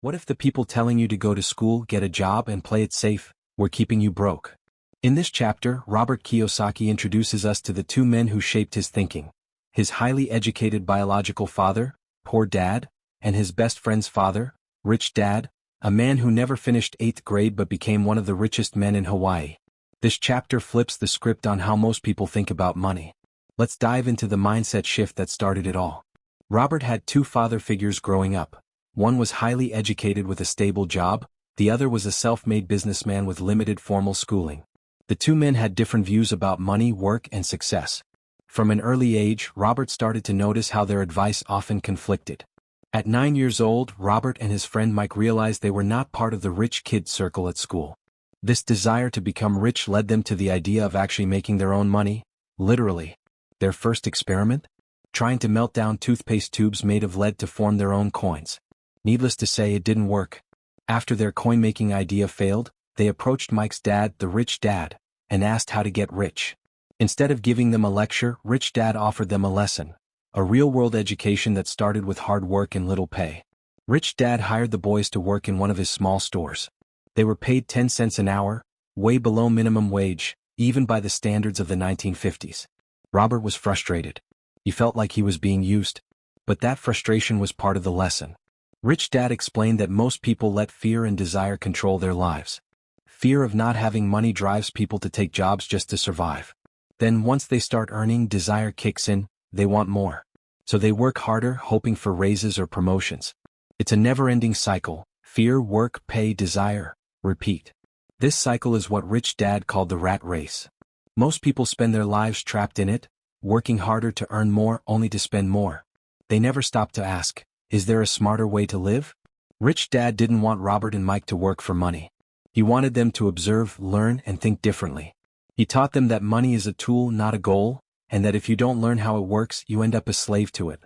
What if the people telling you to go to school, get a job, and play it safe were keeping you broke? In this chapter, Robert Kiyosaki introduces us to the two men who shaped his thinking: his highly educated biological father, poor dad, and his best friend's father, rich dad, a man who never finished 8th grade but became one of the richest men in Hawaii. This chapter flips the script on how most people think about money. Let's dive into the mindset shift that started it all. Robert had two father figures growing up. One was highly educated with a stable job, the other was a self-made businessman with limited formal schooling. The two men had different views about money, work, and success. From an early age, Robert started to notice how their advice often conflicted. At 9 years old, Robert and his friend Mike realized they were not part of the rich kid circle at school. This desire to become rich led them to the idea of actually making their own money, literally. Their first experiment? Trying to melt down toothpaste tubes made of lead to form their own coins. Needless to say, it didn't work. After their coin-making idea failed, they approached Mike's dad, the rich dad, and asked how to get rich. Instead of giving them a lecture, Rich Dad offered them a lesson, a real-world education that started with hard work and little pay. Rich Dad hired the boys to work in one of his small stores. They were paid 10 cents an hour, way below minimum wage, even by the standards of the 1950s. Robert was frustrated. He felt like he was being used. But that frustration was part of the lesson. Rich Dad explained that most people let fear and desire control their lives. Fear of not having money drives people to take jobs just to survive. Then once they start earning, desire kicks in, they want more. So they work harder, hoping for raises or promotions. It's a never-ending cycle: fear, work, pay, desire, repeat. This cycle is what Rich Dad called the rat race. Most people spend their lives trapped in it, working harder to earn more only to spend more. They never stop to ask, is there a smarter way to live? Rich Dad didn't want Robert and Mike to work for money. He wanted them to observe, learn, and think differently. He taught them that money is a tool, not a goal, and that if you don't learn how it works, you end up a slave to it.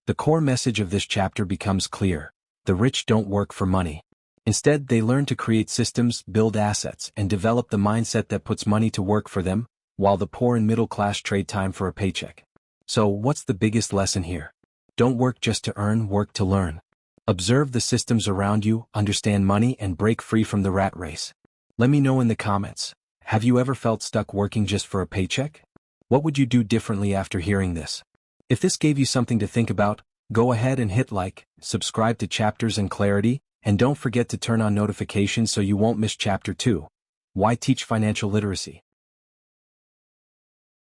The core message of this chapter becomes clear: the rich don't work for money. Instead, they learn to create systems, build assets, and develop the mindset that puts money to work for them, while the poor and middle class trade time for a paycheck. So, what's the biggest lesson here? Don't work just to earn, work to learn. Observe the systems around you, understand money, and break free from the rat race. Let me know in the comments. Have you ever felt stuck working just for a paycheck? What would you do differently after hearing this? If this gave you something to think about, go ahead and hit like, subscribe to Chapters and Clarity, and don't forget to turn on notifications so you won't miss Chapter 2. Why teach financial literacy?